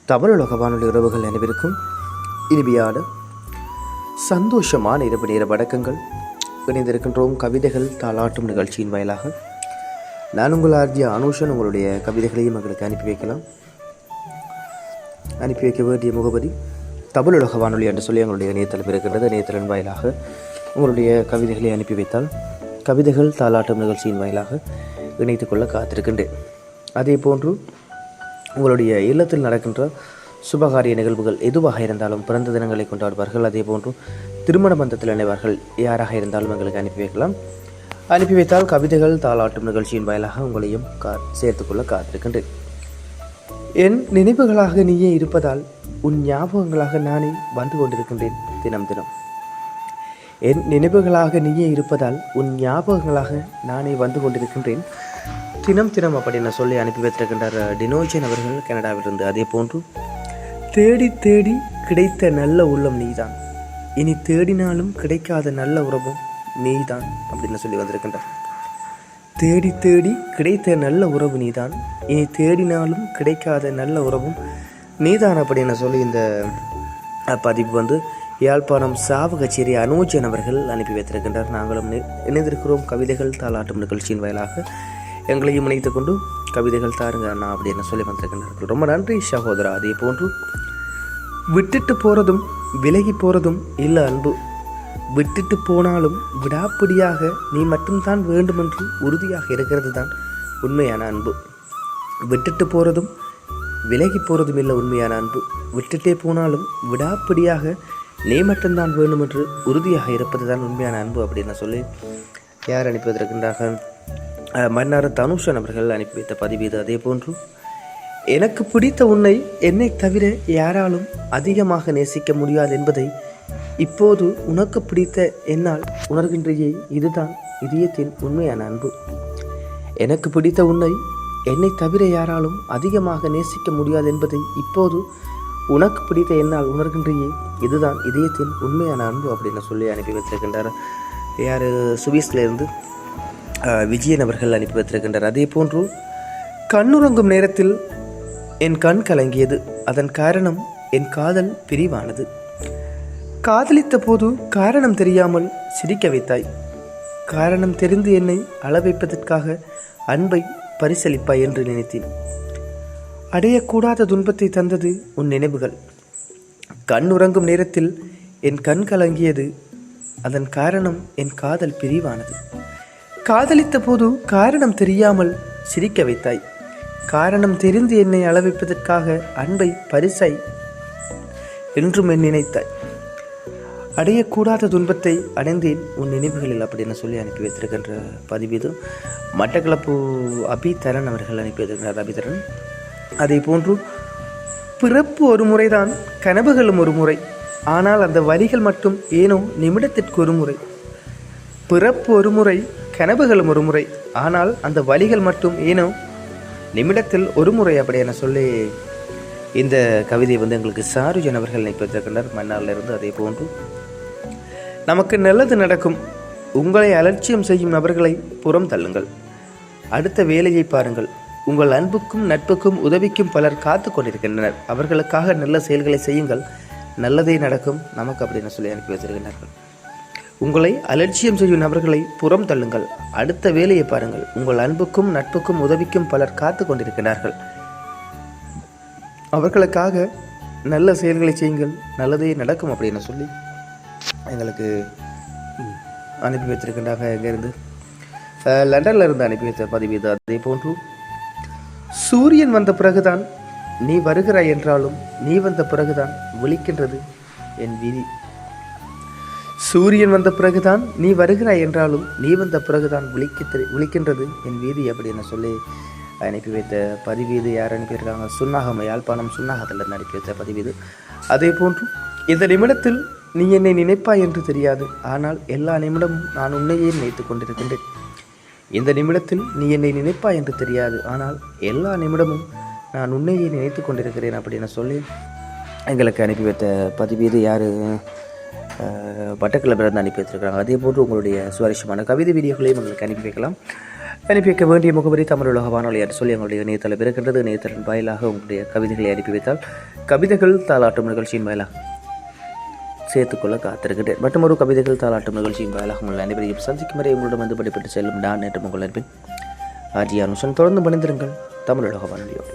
தமிழுலக வானொலி உறவுகள் அனைவருக்கும் இனிமையான சந்தோஷமான இரவு நேர வணக்கங்கள். இணைந்திருக்கின்றோம் கவிதைகள் தாளாட்டும் நிகழ்ச்சியின் வாயிலாக. நான் உங்கள் ஆர்ஜி அனுஷன். உங்களுடைய கவிதைகளையும் எங்களுக்கு அனுப்பி வைக்கலாம். அனுப்பி வைக்க வேண்டிய முகவரி தமிழுலக வானொலி என்று சொல்லி எங்களுடைய இணையதளம் இருக்கின்றது. இணையதளம் வாயிலாக உங்களுடைய கவிதைகளை அனுப்பி வைத்தால் கவிதைகள் தாளாட்டும் நிகழ்ச்சியின் வாயிலாக இணைத்து கொள்ள காத்திருக்கின்றேன். அதே போன்று உங்களுடைய இல்லத்தில் நடக்கின்ற சுபகாரிய நிகழ்வுகள் எதுவாக இருந்தாலும், பிறந்த தினங்களை கொண்டாடுவார்கள், அதே போன்று திருமண பந்தத்தில் இணைவார்கள், யாராக இருந்தாலும் எங்களுக்கு அனுப்பி வைக்கலாம். அனுப்பி வைத்தால் கவிதைகள் தாளாட்டும் நிகழ்ச்சியின் வாயிலாக உங்களையும் சேர்த்துக்கொள்ள காத்திருக்கின்றேன். என் நினைவுகளாக நீயே இருப்பதால் உன் ஞாபகங்களாக நானே வந்து கொண்டிருக்கின்றேன் தினம் தினம். என் நினைவுகளாக நீயே இருப்பதால் உன் ஞாபகங்களாக நானே வந்து கொண்டிருக்கின்றேன் தினம் தினம் அப்படின்னு சொல்லி அனுப்பி வைத்திருக்கின்றார் டினோஜன் அவர்கள் கனடாவிலிருந்து. அதே போன்று தேடி தேடி கிடைத்த நல்ல உள்ளம் நீதான், இனி தேடினாலும் கிடைக்காத நல்ல உறவும் நீதான் அப்படின்னு சொல்லி வந்திருக்கின்றார். தேடி தேடி கிடைத்த நல்ல உறவு நீதான், இனி தேடினாலும் கிடைக்காத நல்ல உறவும் நீதான் அப்படின்னு சொல்லி இந்த பதிவு யாழ்ப்பாணம் சாவு கச்சேரி அனுஜன் அவர்கள் அனுப்பி வைத்திருக்கின்றார். நாங்களும் இணைந்திருக்கிறோம் கவிதைகள் தாளாட்டும் நிகழ்ச்சியின் வாயிலாக. எங்களையும் இணைத்து கொண்டு கவிதைகள் தாருங்க அண்ணா அப்படின்னு சொல்லி வந்திருக்கின்றார்கள். ரொம்ப நன்றி சகோதரா. அதே போன்று விட்டுட்டு போகிறதும் விலகி போகிறதும் இல்லை அன்பு, விட்டுட்டு போனாலும் விடாப்பிடியாக நீ மட்டும்தான் வேண்டுமென்று உறுதியாக இருக்கிறது தான் உண்மையான அன்பு. விட்டுட்டு போகிறதும் விலகி போகிறதும் இல்லை உண்மையான அன்பு, விட்டுட்டே போனாலும் விடாப்பிடியாக நீ மட்டும்தான் வேண்டும் என்று உறுதியாக இருப்பது தான் உண்மையான அன்பு அப்படின்னு சொல்லி யார் அனுப்பி வைத்திருக்கின்றார்கள்? மன்னார் தனுஷன் அவர்கள் அனுப்பி வைத்த பதிவு இது. அதே போன்று எனக்கு பிடித்த உன்னை என்னை தவிர யாராலும் அதிகமாக நேசிக்க முடியாது என்பதை இப்போது உனக்கு பிடித்த என்னால் உணர்கின்றையே, இதுதான் இதயத்தின் உண்மையான அன்பு. எனக்கு பிடித்த உன்னை என்னை தவிர யாராலும் அதிகமாக நேசிக்க முடியாது என்பதை இப்போது உனக்கு பிடித்த என்னால் உணர்கின்றையே, இதுதான் இதயத்தின் உண்மையான அன்பு அப்படின்னு சொல்லி அனுப்பி வைத்திருக்கின்றார். யார் சுவிஸ்லேருந்து விஜயன் அவர்கள் அனுப்பி வைத்திருக்கின்றார். அதே போன்று கண்ணுறங்கும் நேரத்தில் என் கண் கலங்கியது, அதன் காரணம் என் காதல் பிரிவானது. காதலித்த போது காரணம் தெரியாமல் சிரிக்க வைத்தாய், காரணம் தெரிந்து என்னை அள வைப்பதற்காக அன்பை பரிசளிப்பாய் என்று நினைத்தேன். அடையக்கூடாத துன்பத்தை தந்தது உன் நினைவுகள். கண் உறங்கும் நேரத்தில் என் கண் கலங்கியது, அதன் காரணம் என் காதல் பிரிவானது. காதலித்த போது காரணம் தெரியாமல் சிரிக்க வைத்தாய், காரணம் தெரிந்து என்னை அளவைப்பதற்காக அன்பை பரிசாய் என்றும் என் நினைத்தாய். அடையக்கூடாத துன்பத்தை அடைந்தேன் உன் நினைவுகளில் அப்படின்னு சொல்லி அனுப்பி வைத்திருக்கின்ற பதிவு இது. மட்டக்களப்பு அபிதரன் அவர்கள் அனுப்பி வைத்திருக்கிறார். அபிதரன் அதே போன்று பிறப்பு ஒரு முறைதான், கனவுகளும் ஒரு முறை, ஆனால் அந்த வரிகள் மட்டும் ஏனோ நிமிடத்திற்கு ஒரு முறை. பிறப்பு ஒரு முறை, கனவுகளும் ஒரு முறை, ஆனால் அந்த வரிகள் மட்டும் ஏனோ நிமிடத்தில் ஒரு முறை அப்படின்னு சொல்லி இந்த கவிதை எங்களுக்கு சாருஜன் அவர்கள் நினைப்பிருக்கின்றனர் மன்னாரில் இருந்து. அதே போன்று நமக்கு நல்லது நடக்கும், உங்களை அலட்சியம் செய்யும் நபர்களை புறம் தள்ளுங்கள், அடுத்த வேலையை பாருங்கள், உங்கள் அன்புக்கும் நட்புக்கும் உதவிக்கும் பலர் காத்து கொண்டிருக்கின்றனர், அவர்களுக்காக நல்ல செயல்களை செய்யுங்கள், நல்லதே நடக்கும் நமக்கு அப்படின்னு சொல்லி அனுப்பி வச்சிருக்கிறார்கள். உங்களை அலட்சியம் செய்யும் நபர்களை புறம் தள்ளுங்கள், அடுத்த வேலையை பாருங்கள், உங்கள் அன்புக்கும் நட்புக்கும் உதவிக்கும் பலர் காத்து கொண்டிருக்கிறார்கள், அவர்களுக்காக நல்ல செயல்களை செய்யுங்கள், நல்லதே நடக்கும் அப்படின்னு சொல்லி எங்களுக்கு அனுப்பி வைத்திருக்கின்றாங்க. எங்கேருந்து? லண்டனில் இருந்து அனுப்பி வைத்த பதிவு இது. அதே போன்று சூரியன் வந்த பிறகுதான் நீ வருகிறாய் என்றாலும் நீ வந்த பிறகுதான் விழிக்கின்றது என் விதி. சூரியன் வந்த பிறகுதான் நீ வருகிறாய் என்றாலும் நீ வந்த பிறகுதான் விழிக்கின்றது என் வீதி அப்படின்னு சொல்லி அனுப்பி வைத்த பதிவு இது. யார் அனுப்பியிருக்காங்க? சுன்னாகம், யாழ்ப்பாணம் சுன்னாகத்தில் அனுப்பி வைத்த பதிவு இது. அதே போன்று இந்த நிமிடத்தில் நீ என்னை நினைப்பாய் என்று தெரியாது, ஆனால் எல்லா நிமிடமும் நான் உன்னையே நினைத்து கொண்டிருக்கின்றேன். இந்த நிமிடத்தில் நீ என்னை நினைப்பாய் என்று தெரியாது, ஆனால் எல்லா நிமிடமும் நான் உன்னையே நினைத்து கொண்டிருக்கிறேன் அப்படின்னு சொல்லி எங்களுக்கு அனுப்பி வைத்த பதிவு இது. யார்? பட்டக்கிழப்பிலிருந்து அனுப்பி வச்சிருக்கிறாங்க. அதே போன்று உங்களுடைய சுவாரஸ்யமான கவிதை வீடியோக்களையும் உங்களுக்கு அனுப்பி வைக்கலாம். அனுப்பி வைக்க வேண்டிய முகவரி தமிழுலக வானொலி என்று சொல்லி எங்களுடைய இணையதளம் இருக்கின்றது. இணையதளம் வாயிலாக உங்களுடைய கவிதைகளை அனுப்பி வைத்தால் கவிதைகள் தாளாட்டும் நிகழ்ச்சியின் வாயிலாக சேர்த்துக்கொள்ள காத்திருக்கிறேன். மற்றும் ஒரு கவிதைகள் தாளாட்டும் நிகழ்ச்சியின் வாயிலாக உங்கள் அனைவரையும் சந்திக்கும் வரை உங்களிடம் வந்து படிப்பட்டு செல்லும் நான் நேற்று உங்கள் அன்பின் ஆஜி அனுசன். தொடர்ந்து பணிந்திருங்கள் தமிழக வானொலியோடு.